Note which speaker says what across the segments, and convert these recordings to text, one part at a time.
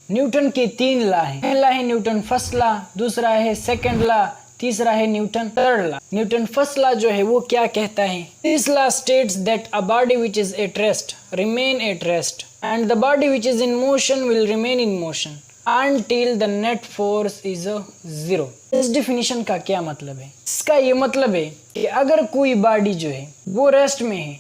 Speaker 1: Newton के 3 law हैं। पहला है न्यूटन फर्स्ट लॉ, दूसरा है सेकंड लॉ, तीसरा है Newton third law. Newton first law जो है वो क्या कहता है? This law states that a body which is at rest remain at rest and the body which is in motion will remain in motion until the net force is zero। इस definition का क्या मतलब है? इसका ये मतलब है कि अगर कोई बॉडी जो है वो रेस्ट में है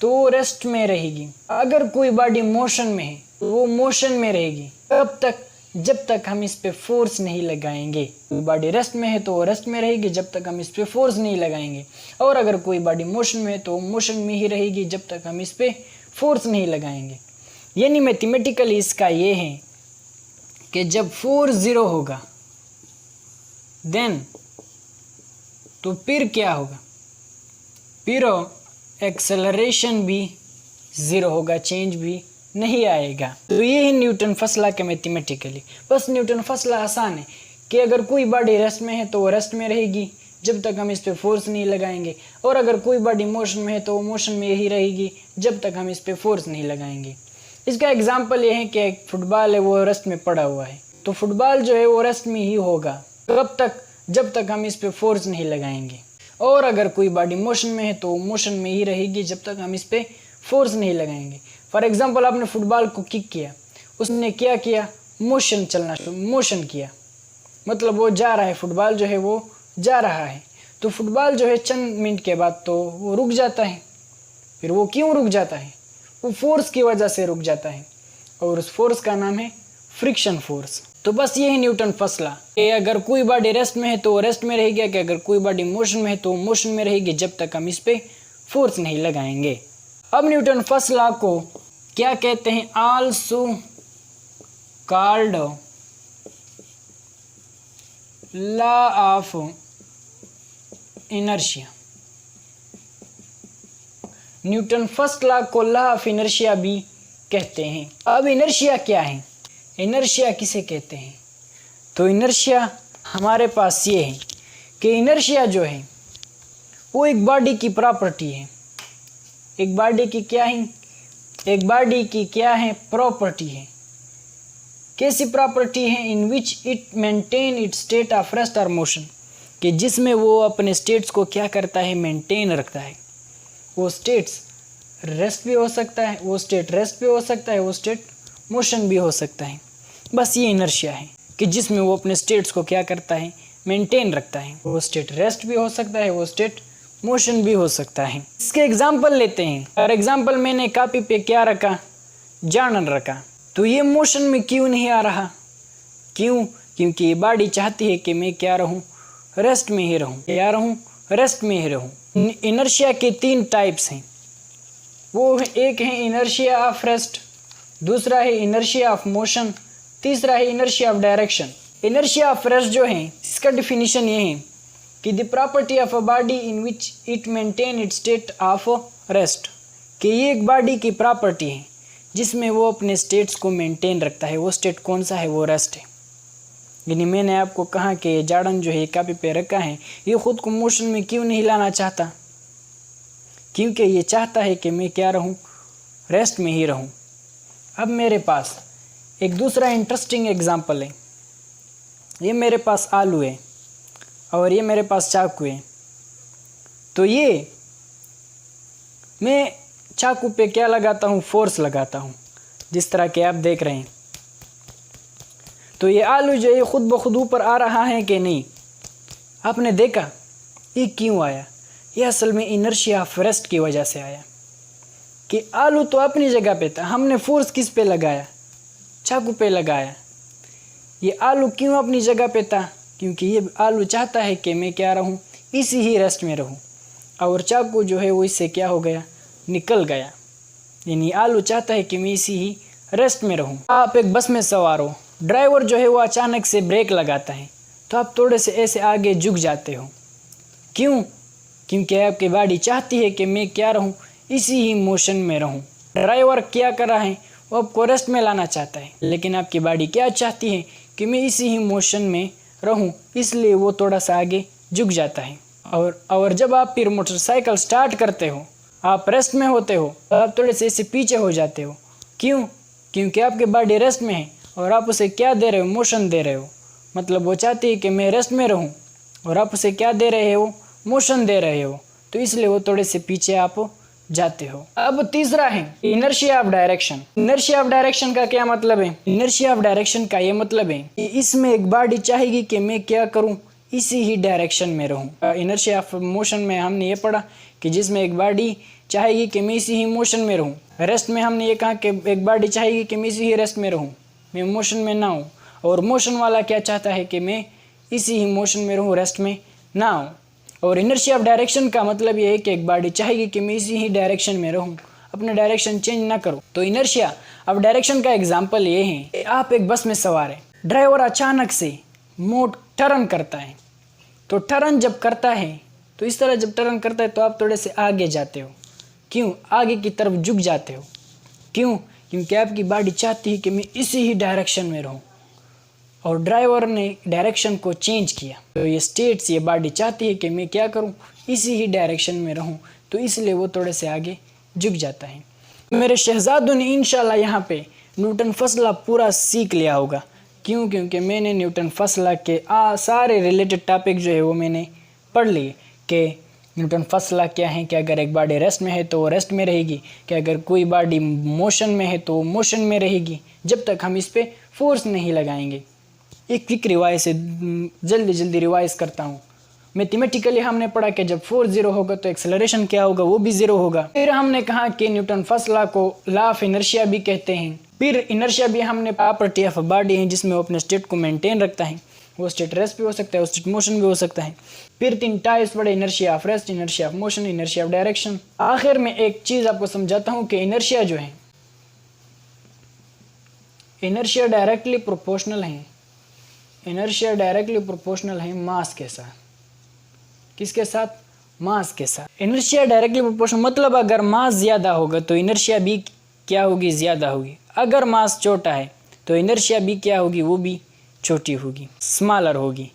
Speaker 1: तो वो रेस्ट में रहेगी, अगर कोई बॉडी मोशन में है तो वो मोशन में रहेगी, तब तक जब तक हम इस पे फोर्स नहीं लगाएंगे। कोई बॉडी रेस्ट में है तो वो रेस्ट में रहेगी जब तक हम इस पे फोर्स नहीं लगाएंगे, और अगर कोई बॉडी मोशन में है तो मोशन में ही रहेगी जब तक हम इस पे फोर्स नहीं लगाएंगे। यानी मैथमेटिकली इसका ये है कि जब फोर्स 0 होगा देन तो फिर क्या होगा? फिर एक्सेलरेशन भी 0 होगा, चेंज भी नहीं आएगा। तो ये है न्यूटन फर्स्ट लॉ के मैथमेटिकली। बस न्यूटन फर्स्ट लॉ आसान है कि अगर कोई बॉडी रेस्ट में है तो वो रेस्ट में रहेगी जब तक हम इस पे फोर्स नहीं लगाएंगे, और अगर कोई बॉडी मोशन में है तो वो मोशन में ही रहेगी जब तक हम इस पे फोर्स नहीं लगाएंगे। इसका एग्जाम्पल ये है कि एक फुटबॉल है वो रेस्ट में पड़ा हुआ है, तो फुटबॉल जो है वो रेस्ट में ही होगा कब तक? जब तक हम इस पे फोर्स नहीं लगाएंगे, और अगर कोई बॉडी मोशन में है तो मोशन में ही रहेगी जब तक हम इस पे फोर्स नहीं लगाएंगे। फॉर एग्जांपल आपने फुटबॉल को किक किया, उसने क्या किया? मोशन चलना शुरू, मोशन किया, मतलब वो जा रहा है, फुटबॉल जो है वो जा रहा है। तो फुटबॉल जो है चंद मिनट के बाद तो वो रुक जाता है। फिर वो क्यों रुक जाता है? वो फोर्स की वजह से रुक जाता है, और उस फोर्स का नाम है फ्रिक्शन फोर्स। तो बस ये है न्यूटन फर्स्ट लॉ कि अगर कोई बॉडी रेस्ट में है तो वो रेस्ट में रहेगी, कि अगर कोई बॉडी मोशन में है तो मोशन में रहेगी जब तक हम इस पे फोर्स नहीं लगाएंगे। अब न्यूटन फर्स्ट लॉ को क्या कहते हैं? Also called law of inertia. Newton first law को लॉ ऑफ इनर्शिया भी कहते हैं। अब इनर्शिया क्या है? इनर्शिया किसे कहते हैं? तो इनर्शिया हमारे पास ये है कि इनर्शिया जो है वो एक बॉडी की प्रॉपर्टी है। एक बॉडी की क्या है? एक बॉडी की क्या है? प्रॉपर्टी है। कैसी प्रॉपर्टी है? In which it maintain its state of rest और मोशन, कि जिसमें वो अपने स्टेट्स को क्या करता है? मेंटेन रखता है। वो स्टेट्स रेस्ट भी हो सकता है, वो स्टेट रेस्ट भी हो सकता है, वो स्टेट मोशन भी हो सकता है। बस ये इनर्शिया है कि जिसमें वो अपने स्टेट्स को क्या करता है? मेंटेन रखता है। वो स्टेट रेस्ट भी हो सकता है, वो स्टेट मोशन भी हो सकता है। इसके एग्जाम्पल लेते हैं। और एग्जाम्पल मैंने कॉपी पे क्या रखा? जानन रखा। तो ये मोशन में क्यों नहीं आ रहा? क्यों? क्योंकि ये बॉडी चाहती है कि मैं क्या रहूं? रेस्ट में ही रहूं। क्या रहूं? रेस्ट में ही रहूं। इनर्शिया के 3 टाइप्स हैं। वो एक है इनर्शिया ऑफ रेस्ट, दूसरा है इनर्शिया ऑफ मोशन, तीसरा है inertia of direction. Inertia of rest जो है इसका डिफिनीशन ये है कि the property of a body in which it maintain its state of rest, कि ये एक बॉडी की प्रॉपर्टी है जिसमें वो अपने स्टेट्स को मेंटेन रखता है। वो स्टेट कौन सा है? वो रेस्ट है। यानी मैंने आपको कहा कि जाड़न जो है कॉपी पे रखा है, ये खुद को मोशन में क्यों नहीं लाना चाहता? क्योंकि ये चाहता है कि मैं क्या रहूं? रेस्ट में ही रहूं। अब मेरे पास एक दूसरा इंटरेस्टिंग एग्जांपल है। ये मेरे पास आलू है और ये मेरे पास चाकू है। तो ये मैं चाकू पे क्या लगाता हूँ? फोर्स लगाता हूँ, जिस तरह के आप देख रहे हैं। तो ये आलू जो है खुद ब खुद ऊपर आ रहा है कि नहीं? आपने देखा ये क्यों आया? ये असल में इनर्शिया ऑफ रेस्ट की वजह से आया कि आलू तो अपनी जगह पे था, हमने फोर्स किस पे लगाया? चाकू पे लगाया। ये आलू क्यों अपनी जगह पे था? क्योंकि ये आलू चाहता है कि मैं क्या रहूं? इसी ही रेस्ट में रहूं, और चाकू जो है वो इससे क्या हो गया? निकल गया। यानी आलू चाहता है कि मैं इसी ही रेस्ट में रहूं। आप एक बस में सवार हो, ड्राइवर जो है वो अचानक से ब्रेक लगाता है तो आप थोड़े से ऐसे आगे झुक जाते हो। क्यों? क्योंकि आपकी बॉडी चाहती है कि मैं क्या रहूं? इसी ही मोशन में रहूं। ड्राइवर क्या कर रहा है? वो आपको रेस्ट में लाना चाहता है, लेकिन आपकी बॉडी क्या चाहती है? कि मैं इसी ही मोशन में रहूं, इसलिए वो थोड़ा सा आगे झुक जाता है। और जब आप फिर मोटरसाइकिल स्टार्ट करते हो, आप रेस्ट में होते हो, आप थोड़े से ऐसे पीछे हो जाते हो। क्यों? क्योंकि आपकी बॉडी रेस्ट में है और आप उसे क्या दे रहे हो, मोशन दे रहे हो। मतलब वो चाहती है कि मैं रेस्ट में रहूं और आप उसे क्या दे रहे हो, मोशन दे रहे हो, तो इसलिए वो थोड़े से पीछे आप जाते हो। अब तीसरा है inertia of direction. Inertia of direction का क्या मतलब है? इनर्शिया ऑफ डायरेक्शन का ये मतलब है कि इसमें एक बॉडी चाहेगी कि मैं क्या करूं, इसी ही डायरेक्शन में रहूं। इनर्शिया ऑफ मोशन में हमने ये पढ़ा कि जिसमें एक बॉडी चाहेगी कि मैं इसी ही मोशन में रहूं। रेस्ट में हमने ये कहा कि एक बॉडी चाहेगी कि मैं इसी ही रेस्ट में रहूं, मैं मोशन में ना हूं। और मोशन वाला क्या चाहता है कि मैं इसी ही मोशन में रहूं, रेस्ट में ना हूं। और इनर्शिया ऑफ डायरेक्शन का मतलब ये है कि एक बॉडी चाहेगी कि मैं इसी ही डायरेक्शन में रहूं, अपना डायरेक्शन चेंज ना करूं। तो इनर्शिया ऑफ डायरेक्शन का एग्जांपल ये है कि आप एक बस में सवार हैं, ड्राइवर अचानक से मोड टर्न करता है। तो टर्न जब करता है तो इस तरह जब टर्न करता है तो आप थोड़े से आगे जाते हो। क्यों? आगे की तरफ झुक जाते हो। क्यों? क्योंकि आपकी बॉडी चाहती है कि मैं इसी ही डायरेक्शन में रहूं और ड्राइवर ने डायरेक्शन को चेंज किया। तो ये स्टेट्स, ये बॉडी चाहती है कि मैं क्या करूं, इसी ही डायरेक्शन में रहूं, तो इसलिए वो थोड़े से आगे झुक जाता है। मेरे शहजादों ने इंशाल्लाह यहाँ पे न्यूटन फर्स्ट लॉ पूरा सीख लिया होगा। क्यों? क्योंकि मैंने न्यूटन फर्स्ट लॉ के सारे रिलेटेड टॉपिक जो है वो मैंने पढ़ लिए कि न्यूटन फर्स्ट लॉ क्या है कि अगर एक बॉडी रेस्ट में है तो वो रेस्ट में रहेगी, कि अगर कोई बॉडी मोशन में है तो वो मोशन में रहेगी, जब तक हम इस पर फोर्स नहीं लगाएंगे। एक क्विक रिवाइज से जल्दी रिवाइज करता हूँ। मैथमेटिकली हमने पढ़ा कि जब फोर्स जीरो होगा तो एक्सेलरेशन क्या होगा, वो भी जीरो होगा। फिर हमने कहा कि न्यूटन फर्स्ट लॉ को लॉ ऑफ इनर्शिया भी कहते हैं। फिर इनर्शिया भी हमने प्रॉपर्टी ऑफ बॉडी है जिसमें वो अपने स्टेट को मेंटेन रखता है। वो स्टेट रेस्ट भी हो सकता है, वो स्टेट मोशन भी हो सकता है। फिर 3 टाइप्स पढ़े, inertia of rest, inertia of motion, inertia of direction. आखिर में एक चीज़ आपको समझाता हूँ कि इनर्शिया जो है, इनर्शिया डायरेक्टली प्रोपोर्शनल है। इनर्शिया डायरेक्टली प्रोपोर्शनल है मास के साथ। किसके साथ? मास के साथ। इनर्शिया डायरेक्टली प्रोपोर्शनल मतलब अगर मास ज़्यादा होगा तो इनर्शिया भी क्या होगी, ज़्यादा होगी। अगर मास छोटा है तो इनर्शिया भी क्या होगी, वो भी छोटी होगी, स्मॉलर होगी।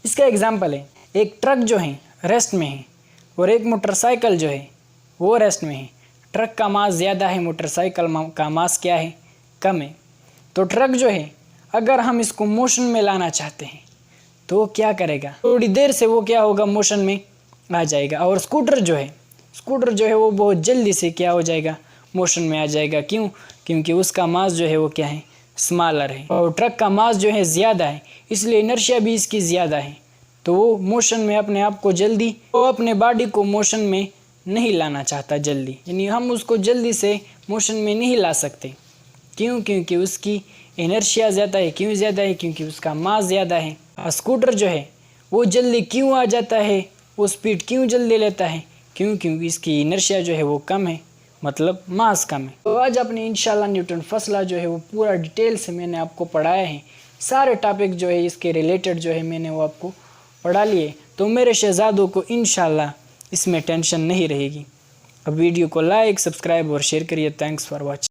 Speaker 1: इसका एग्जांपल है, एक ट्रक जो है रेस्ट में है और एक मोटरसाइकिल जो है वो रेस्ट में है। ट्रक का मास ज़्यादा है, मोटरसाइकिल का मास क्या है, कम है। तो ट्रक जो है अगर हम इसको मोशन में लाना चाहते हैं तो वो क्या करेगा, थोड़ी देर से वो क्या होगा, मोशन में आ जाएगा। और स्कूटर जो है वो बहुत जल्दी से क्या हो जाएगा, मोशन में आ जाएगा। क्यों? क्योंकि उसका मास जो है वो क्या है, स्मॉलर है। और ट्रक का मास जो है ज़्यादा है, इसलिए इनर्शिया भी इसकी ज़्यादा है। तो वो मोशन में अपने आप को जल्दी, वो अपने बॉडी को मोशन में नहीं लाना चाहता जल्दी, यानी हम उसको जल्दी से मोशन में नहीं ला सकते। क्यों? क्योंकि उसकी इनर्शिया ज़्यादा है। क्यों ज़्यादा है? क्योंकि उसका मास ज़्यादा है। स्कूटर जो है वो जल्दी क्यों आ जाता है, वो स्पीड क्यों जल्दी लेता है? क्यों? क्योंकि इसकी इनर्शिया जो है वो कम है, मतलब मास कम है। तो आज अपने इंशाल्लाह न्यूटन फर्स्ट लॉ जो है वो पूरा डिटेल से मैंने आपको पढ़ाया है। सारे टॉपिक जो है इसके रिलेटेड जो है मैंने वो आपको पढ़ा लिए। तो मेरे शहजादों को इंशाल्लाह इसमें टेंशन नहीं रहेगी। अब वीडियो को लाइक, सब्सक्राइब और शेयर करिए। Thanks for watching.